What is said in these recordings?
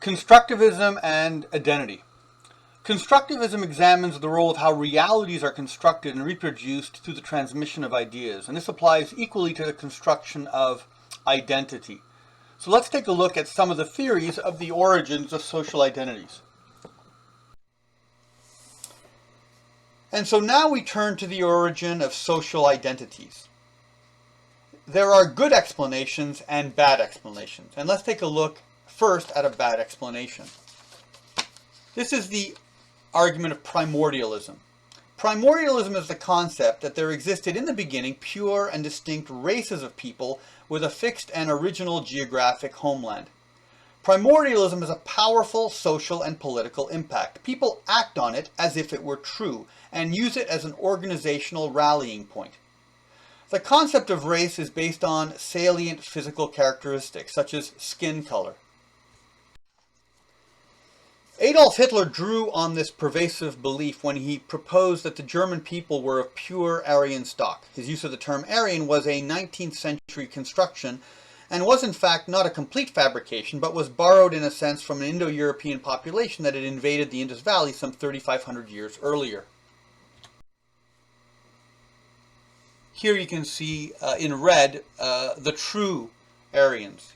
Constructivism and identity. Constructivism examines the role of how realities are constructed and reproduced through the transmission of ideas, and this applies equally to the construction of identity. So let's take a look at some of the theories of the origins of social identities. And so now we turn to the origin of social identities. There are good explanations and bad explanations, and let's take a look first at a bad explanation. This is the argument of primordialism. Primordialism is the concept that there existed in the beginning pure and distinct races of people with a fixed and original geographic homeland. Primordialism is a powerful social and political impact. People act on it as if it were true and use it as an organizational rallying point. The concept of race is based on salient physical characteristics such as skin color. Adolf Hitler drew on this pervasive belief when he proposed that the German people were of pure Aryan stock. His use of the term Aryan was a 19th century construction and was in fact not a complete fabrication, but was borrowed in a sense from an Indo-European population that had invaded the Indus Valley some 3,500 years earlier. Here you can see in red the true Aryans.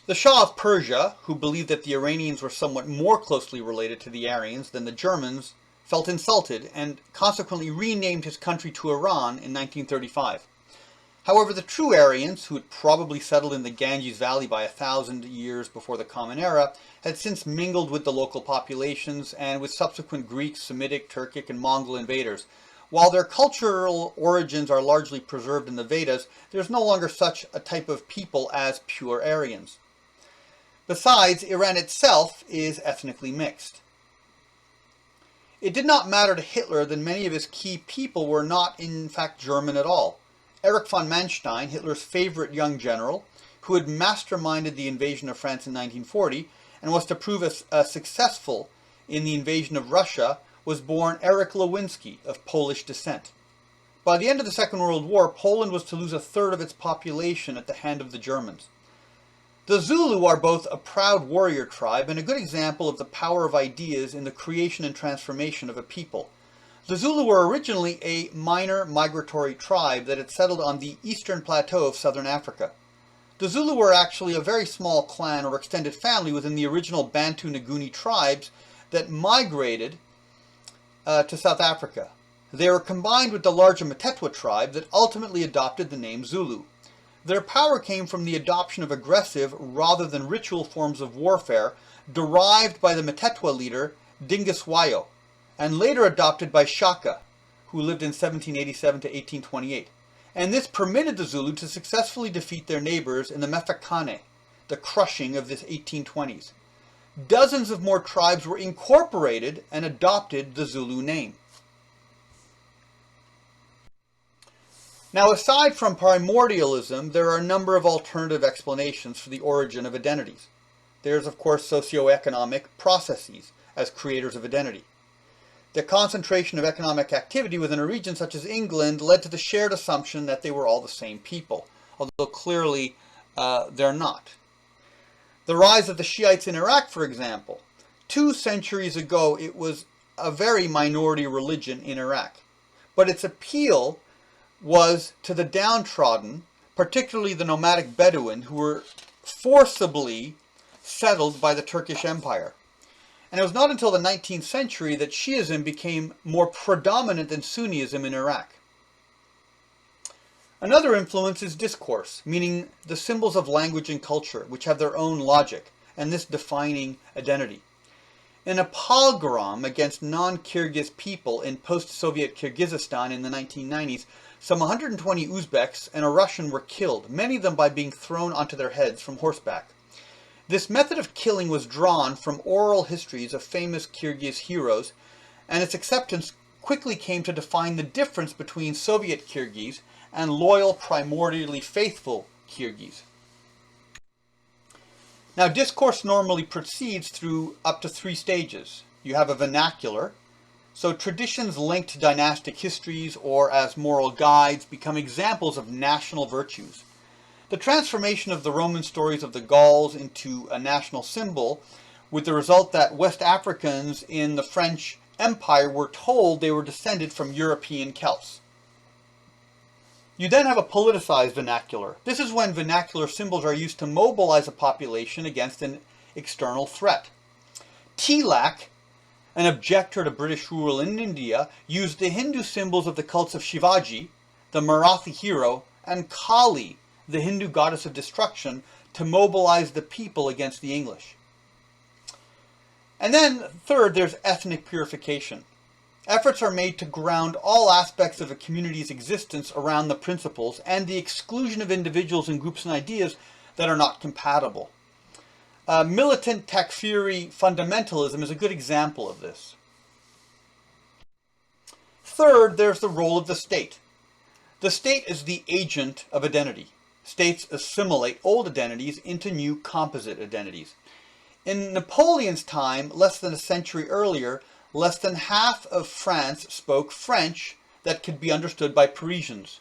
The Shah of Persia, who believed that the Iranians were somewhat more closely related to the Aryans than the Germans, felt insulted and consequently renamed his country to Iran in 1935. However, the true Aryans, who had probably settled in the Ganges Valley by 1,000 years before the Common Era, had since mingled with the local populations and with subsequent Greek, Semitic, Turkic, and Mongol invaders. While their cultural origins are largely preserved in the Vedas, there is no longer such a type of people as pure Aryans. Besides, Iran itself is ethnically mixed. It did not matter to Hitler that many of his key people were not in fact German at all. Erich von Manstein, Hitler's favorite young general, who had masterminded the invasion of France in 1940 and was to prove successful in the invasion of Russia, was born Erich Lewinsky of Polish descent. By the end of the Second World War, Poland was to lose a third of its population at the hand of the Germans. The Zulu are both a proud warrior tribe and a good example of the power of ideas in the creation and transformation of a people. The Zulu were originally a minor migratory tribe that had settled on the eastern plateau of southern Africa. The Zulu were actually a very small clan or extended family within the original Bantu Nguni tribes that migrated to South Africa. They were combined with the larger Mtetwa tribe that ultimately adopted the name Zulu. Their power came from the adoption of aggressive rather than ritual forms of warfare derived by the Mtetwa leader Dingus Wayo, and later adopted by Shaka, who lived in 1787 to 1828. And this permitted the Zulu to successfully defeat their neighbors in the Mafekane, the crushing of the 1820s. Dozens of more tribes were incorporated and adopted the Zulu name. Now, aside from primordialism, there are a number of alternative explanations for the origin of identities. There's, of course, socio-economic processes as creators of identity. The concentration of economic activity within a region such as England led to the shared assumption that they were all the same people, although clearly they're not. The rise of the Shiites in Iraq, for example. 2 centuries ago, it was a very minority religion in Iraq, but its appeal was to the downtrodden, particularly the nomadic Bedouin, who were forcibly settled by the Turkish Empire. And it was not until the 19th century that Shiism became more predominant than Sunnism in Iraq. Another influence is discourse, meaning the symbols of language and culture, which have their own logic, and this defining identity. In a pogrom against non-Kyrgyz people in post-Soviet Kyrgyzstan in the 1990s, some 120 Uzbeks and a Russian were killed, many of them by being thrown onto their heads from horseback. This method of killing was drawn from oral histories of famous Kyrgyz heroes, and its acceptance quickly came to define the difference between Soviet Kyrgyz and loyal, primordially faithful Kyrgyz. Now, discourse normally proceeds through up to 3 stages. You have a vernacular, so traditions linked to dynastic histories or as moral guides become examples of national virtues. The transformation of the Roman stories of the Gauls into a national symbol, with the result that West Africans in the French Empire were told they were descended from European Celts. You then have a politicized vernacular. This is when vernacular symbols are used to mobilize a population against an external threat. Tilak, an objector to British rule in India, used the Hindu symbols of the cults of Shivaji, the Marathi hero, and Kali, the Hindu goddess of destruction, to mobilize the people against the English. And then, third, there's ethnic purification. Efforts are made to ground all aspects of a community's existence around the principles and the exclusion of individuals and groups and ideas that are not compatible. Militant Takfiri fundamentalism is a good example of this. Third, there's the role of the state. The state is the agent of identity. States assimilate old identities into new composite identities. In Napoleon's time, less than a century earlier, less than half of France spoke French that could be understood by Parisians.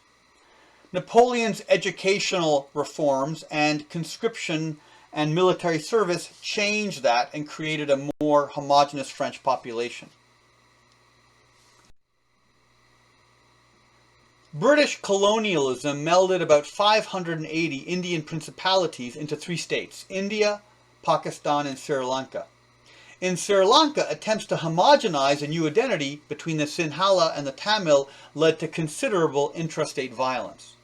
Napoleon's educational reforms and conscription and military service changed that and created a more homogeneous French population. British colonialism melded about 580 Indian principalities into 3 states: India, Pakistan, and Sri Lanka. In Sri Lanka, attempts to homogenize a new identity between the Sinhala and the Tamil led to considerable intrastate violence.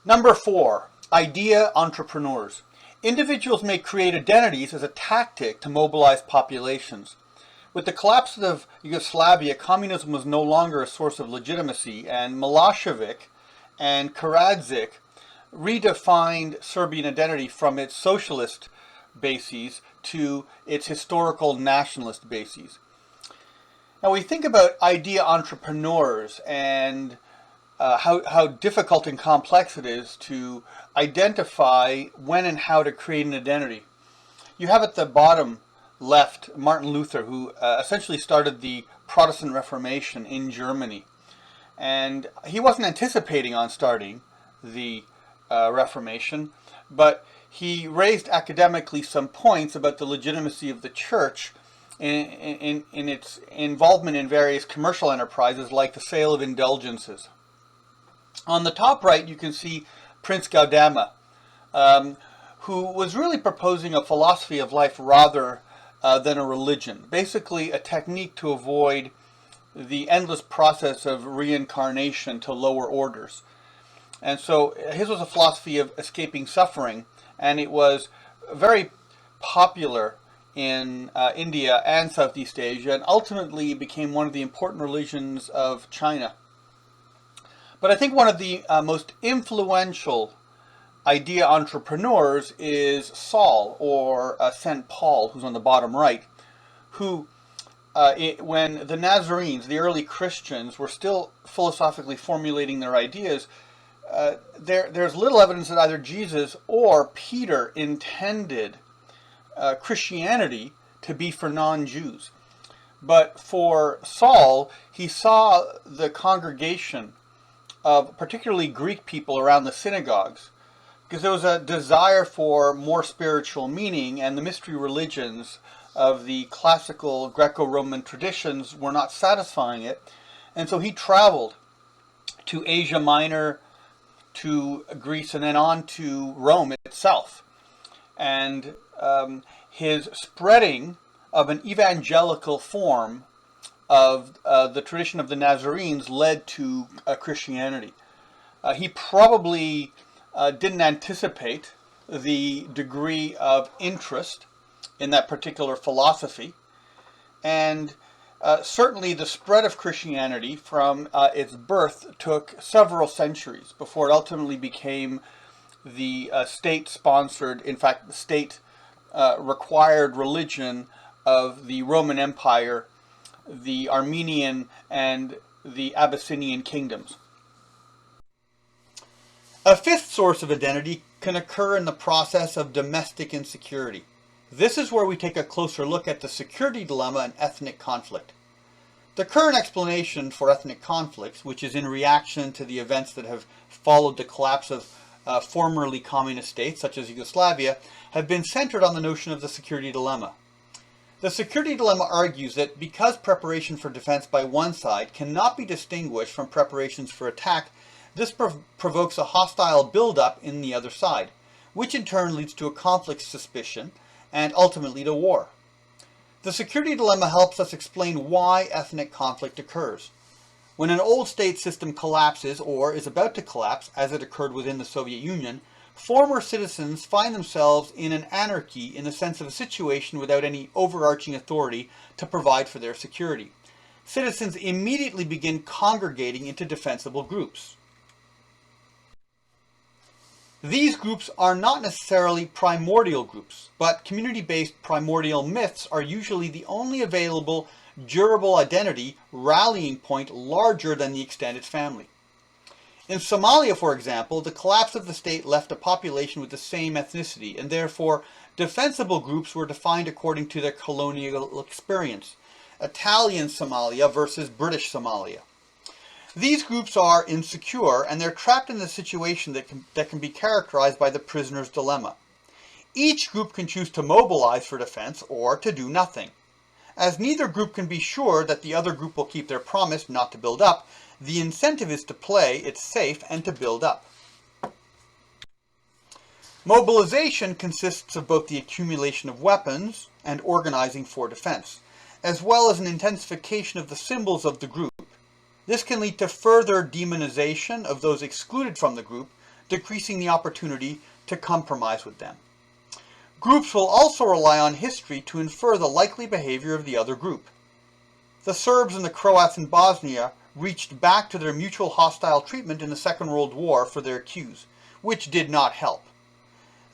Number 4, idea entrepreneurs. Individuals may create identities as a tactic to mobilize populations. With the collapse of Yugoslavia, communism was no longer a source of legitimacy, and Milosevic and Karadzic redefined Serbian identity from its socialist bases to its historical nationalist bases. Now we think about idea entrepreneurs and how difficult and complex it is to identify when and how to create an identity. You have at the bottom left Martin Luther, who essentially started the Protestant Reformation in Germany. And he wasn't anticipating on starting the Reformation, but he raised academically some points about the legitimacy of the church in its involvement in various commercial enterprises like the sale of indulgences. On the top right you can see Prince Gautama, who was really proposing a philosophy of life rather than a religion. Basically a technique to avoid the endless process of reincarnation to lower orders. And so his was a philosophy of escaping suffering, and it was very popular in India and Southeast Asia, and ultimately became one of the important religions of China. But I think one of the most influential idea entrepreneurs is Saul, or St. Paul, who's on the bottom right, who, when the Nazarenes, the early Christians, were still philosophically formulating their ideas, there's little evidence that either Jesus or Peter intended Christianity to be for non-Jews. But for Saul, he saw the congregation of particularly Greek people around the synagogues, because there was a desire for more spiritual meaning, and the mystery religions of the classical Greco-Roman traditions were not satisfying it. And so he traveled to Asia Minor, to Greece, and then on to Rome itself. And his spreading of an evangelical form of the tradition of the Nazarenes led to Christianity. He probably didn't anticipate the degree of interest in that particular philosophy, and certainly the spread of Christianity from its birth took several centuries before it ultimately became the state-sponsored, in fact the state-required religion of the Roman Empire, the Armenian and the Abyssinian kingdoms. A fifth source of identity can occur in the process of domestic insecurity. This is where we take a closer look at the security dilemma and ethnic conflict. The current explanation for ethnic conflicts, which is in reaction to the events that have followed the collapse of formerly communist states, such as Yugoslavia, have been centered on the notion of the security dilemma. The security dilemma argues that because preparation for defense by one side cannot be distinguished from preparations for attack, this provokes a hostile buildup in the other side, which in turn leads to a conflict suspicion and ultimately to war. The security dilemma helps us explain why ethnic conflict occurs. When an old state system collapses or is about to collapse, as it occurred within the Soviet Union, former citizens find themselves in an anarchy in the sense of a situation without any overarching authority to provide for their security. Citizens immediately begin congregating into defensible groups. These groups are not necessarily primordial groups, but community-based primordial myths are usually the only available durable identity rallying point larger than the extended family. In Somalia, for example, the collapse of the state left a population with the same ethnicity, and therefore defensible groups were defined according to their colonial experience. Italian Somalia versus British Somalia. These groups are insecure, and they're trapped in a situation that can be characterized by the prisoner's dilemma. Each group can choose to mobilize for defense or to do nothing. As neither group can be sure that the other group will keep their promise not to build up, the incentive is to play it safe and to build up. Mobilization consists of both the accumulation of weapons and organizing for defense, as well as an intensification of the symbols of the group. This can lead to further demonization of those excluded from the group, decreasing the opportunity to compromise with them. Groups will also rely on history to infer the likely behavior of the other group. The Serbs and the Croats in Bosnia reached back to their mutual hostile treatment in the Second World War for their cues, which did not help.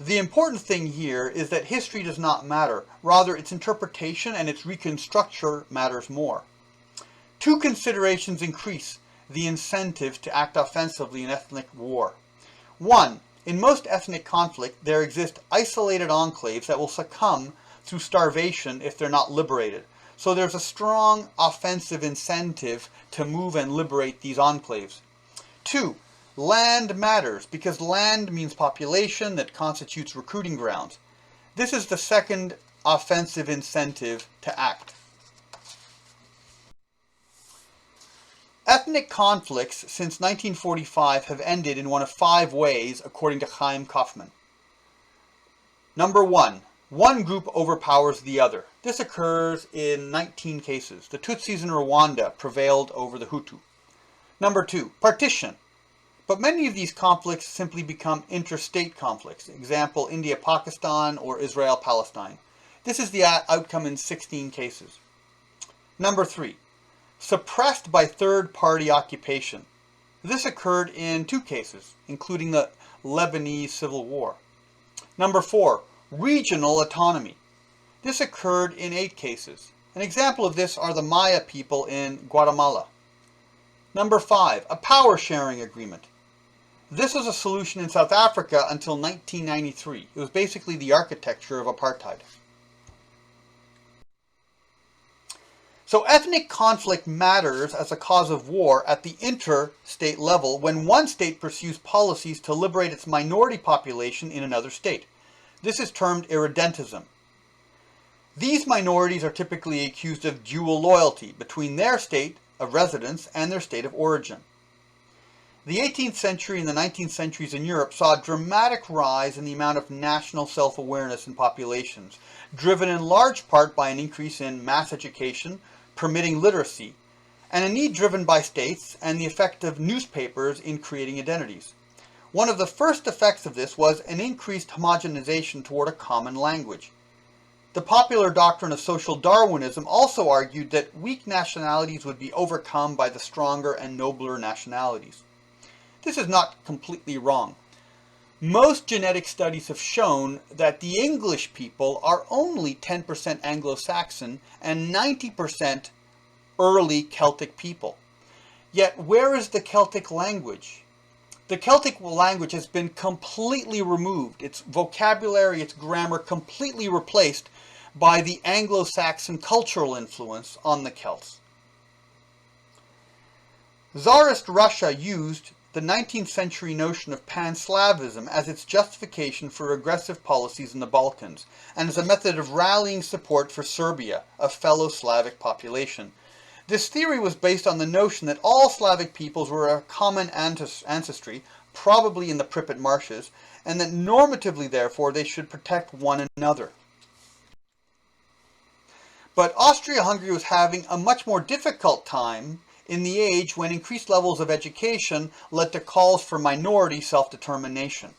The important thing here is that history does not matter, rather its interpretation and its reconstructure matters more. Two considerations increase the incentive to act offensively in ethnic war. One, in most ethnic conflict, there exist isolated enclaves that will succumb through starvation if they're not liberated. So there's a strong offensive incentive to move and liberate these enclaves. Two, land matters because land means population that constitutes recruiting grounds. This is the second offensive incentive to act. Ethnic conflicts since 1945 have ended in one of 5 ways, according to Chaim Kaufman. Number 1. One group overpowers the other. This occurs in 19 cases. The Tutsis in Rwanda prevailed over the Hutu. Number 2. Partition. But many of these conflicts simply become interstate conflicts. Example, India-Pakistan or Israel-Palestine. This is the outcome in 16 cases. Number 3. Suppressed by third-party occupation. This occurred in 2 cases, including the Lebanese Civil War. Number 4. Regional autonomy. This occurred in 8 cases. An example of this are the Maya people in Guatemala. Number 5. A power-sharing agreement. This was a solution in South Africa until 1993. It was basically the architecture of apartheid. So ethnic conflict matters as a cause of war at the interstate level when one state pursues policies to liberate its minority population in another state. This is termed irredentism. These minorities are typically accused of dual loyalty between their state of residence and their state of origin. The 18th century and the 19th centuries in Europe saw a dramatic rise in the amount of national self-awareness in populations, driven in large part by an increase in mass education, permitting literacy, and a need driven by states and the effect of newspapers in creating identities. One of the first effects of this was an increased homogenization toward a common language. The popular doctrine of social Darwinism also argued that weak nationalities would be overcome by the stronger and nobler nationalities. This is not completely wrong. Most genetic studies have shown that the English people are only 10% Anglo-Saxon and 90% early Celtic people. Yet where is the Celtic language? The Celtic language has been completely removed. Its vocabulary, its grammar completely replaced by the Anglo-Saxon cultural influence on the Celts. Tsarist Russia used the 19th century notion of pan-Slavism as its justification for aggressive policies in the Balkans, and as a method of rallying support for Serbia, a fellow Slavic population. This theory was based on the notion that all Slavic peoples were a common ancestry, probably in the Pripyat marshes, and that normatively, therefore, they should protect one another. But Austria-Hungary was having a much more difficult time in the age when increased levels of education led to calls for minority self-determination.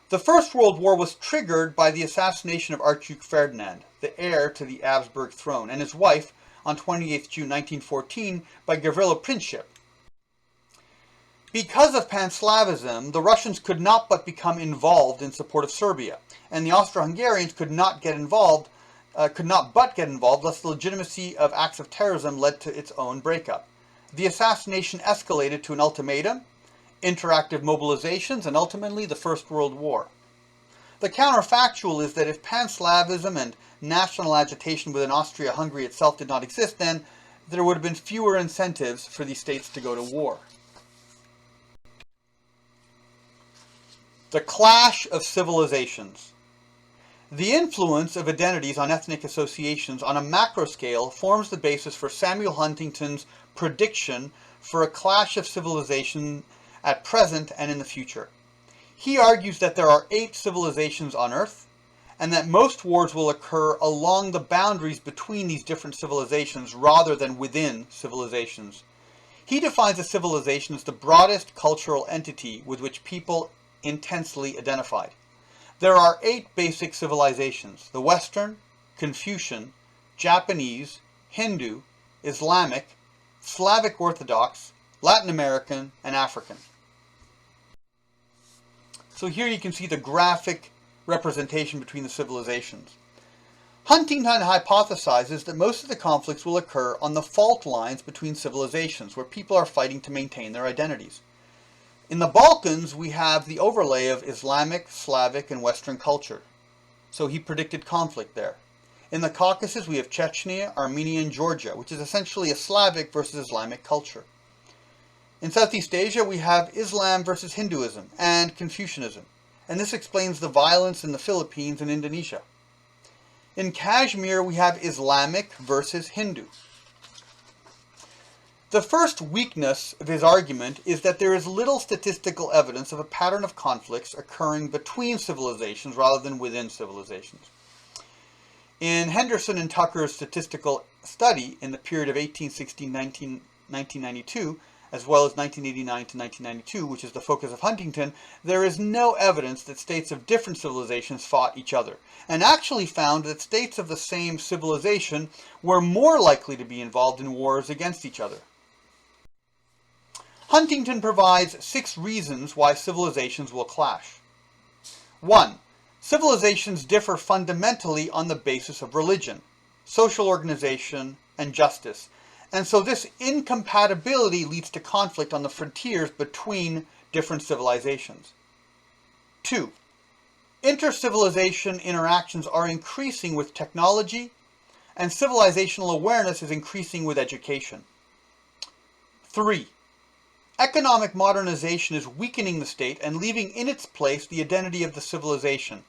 The First World War was triggered by the assassination of Archduke Ferdinand, the heir to the Habsburg throne, and his wife on 28 June 1914 by Gavrilo Princip. Because of Pan-Slavism, the Russians could not but become involved in support of Serbia, and the Austro-Hungarians could not but get involved, lest the legitimacy of acts of terrorism led to its own breakup. The assassination escalated to an ultimatum, interactive mobilizations, and ultimately the First World War. The counterfactual is that if Pan-Slavism and national agitation within Austria-Hungary itself did not exist, then there would have been fewer incentives for these states to go to war. The clash of civilizations. The influence of identities on ethnic associations on a macro scale forms the basis for Samuel Huntington's prediction for a clash of civilization at present and in the future. He argues that there are 8 civilizations on Earth, and that most wars will occur along the boundaries between these different civilizations rather than within civilizations. He defines a civilization as the broadest cultural entity with which people intensely identified. There are 8 basic civilizations: the Western, Confucian, Japanese, Hindu, Islamic, Slavic Orthodox, Latin American, and African. So here you can see the graphic representation between the civilizations. Huntington hypothesizes that most of the conflicts will occur on the fault lines between civilizations, where people are fighting to maintain their identities. In the Balkans, we have the overlay of Islamic, Slavic, and Western culture. So he predicted conflict there. In the Caucasus, we have Chechnya, Armenia, and Georgia, which is essentially a Slavic versus Islamic culture. In Southeast Asia, we have Islam versus Hinduism and Confucianism, and this explains the violence in the Philippines and Indonesia. In Kashmir, we have Islamic versus Hindu. The first weakness of his argument is that there is little statistical evidence of a pattern of conflicts occurring between civilizations rather than within civilizations. In Henderson and Tucker's statistical study in the period of 1816-1992, as well as 1989 to 1992, which is the focus of Huntington, there is no evidence that states of different civilizations fought each other, and actually found that states of the same civilization were more likely to be involved in wars against each other. Huntington provides 6 reasons why civilizations will clash. 1. Civilizations differ fundamentally on the basis of religion, social organization, and justice, and so this incompatibility leads to conflict on the frontiers between different civilizations. 2. Inter-civilization interactions are increasing with technology, and civilizational awareness is increasing with education. 3. Economic modernization is weakening the state and leaving in its place the identity of the civilization,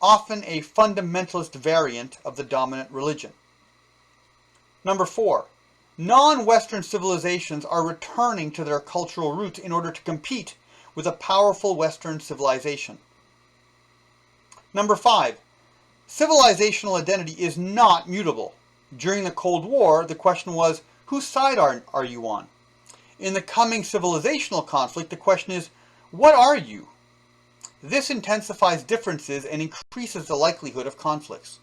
often a fundamentalist variant of the dominant religion. 4. Non-Western civilizations are returning to their cultural roots in order to compete with a powerful Western civilization. 5. Civilizational identity is not mutable. During the Cold War, the question was, whose side are you on? In the coming civilizational conflict, the question is, what are you? This intensifies differences and increases the likelihood of conflicts.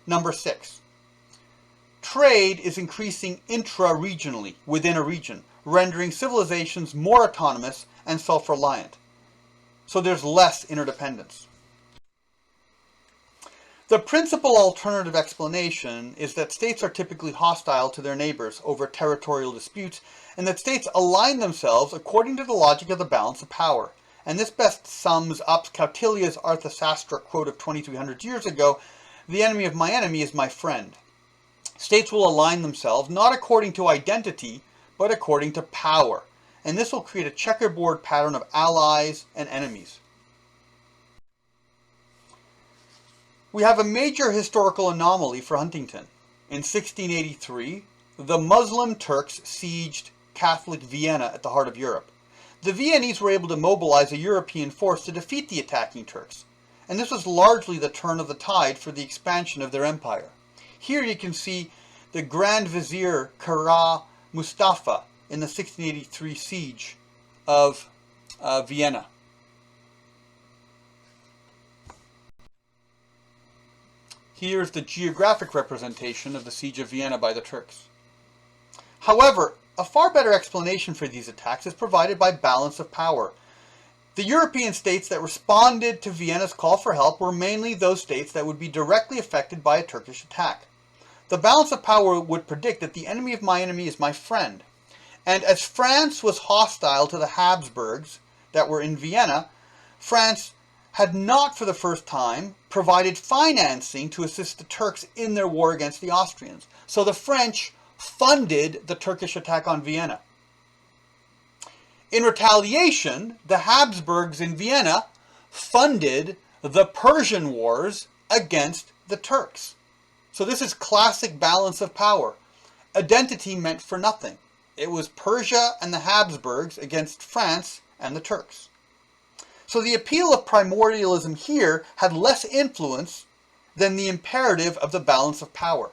6. Trade is increasing intra-regionally, within a region, rendering civilizations more autonomous and self-reliant. So there's less interdependence. The principal alternative explanation is that states are typically hostile to their neighbors over territorial disputes, and that states align themselves according to the logic of the balance of power. And this best sums up Kautilya's Arthasastra quote of 2300 years ago, "The enemy of my enemy is my friend." States will align themselves not according to identity, but according to power. And this will create a checkerboard pattern of allies and enemies. We have a major historical anomaly for Huntington. In 1683, the Muslim Turks sieged Catholic Vienna at the heart of Europe. The Viennese were able to mobilize a European force to defeat the attacking Turks, and this was largely the turn of the tide for the expansion of their empire. Here you can see the Grand Vizier Kara Mustafa in the 1683 siege of Vienna. Here's the geographic representation of the siege of Vienna by the Turks. However, a far better explanation for these attacks is provided by balance of power. The European states that responded to Vienna's call for help were mainly those states that would be directly affected by a Turkish attack. The balance of power would predict that the enemy of my enemy is my friend. And as France was hostile to the Habsburgs that were in Vienna, France had not for the first time provided financing to assist the Turks in their war against the Austrians. So the French funded the Turkish attack on Vienna. In retaliation, the Habsburgs in Vienna funded the Persian wars against the Turks. So this is classic balance of power. Identity meant for nothing. It was Persia and the Habsburgs against France and the Turks. So the appeal of primordialism here had less influence than the imperative of the balance of power.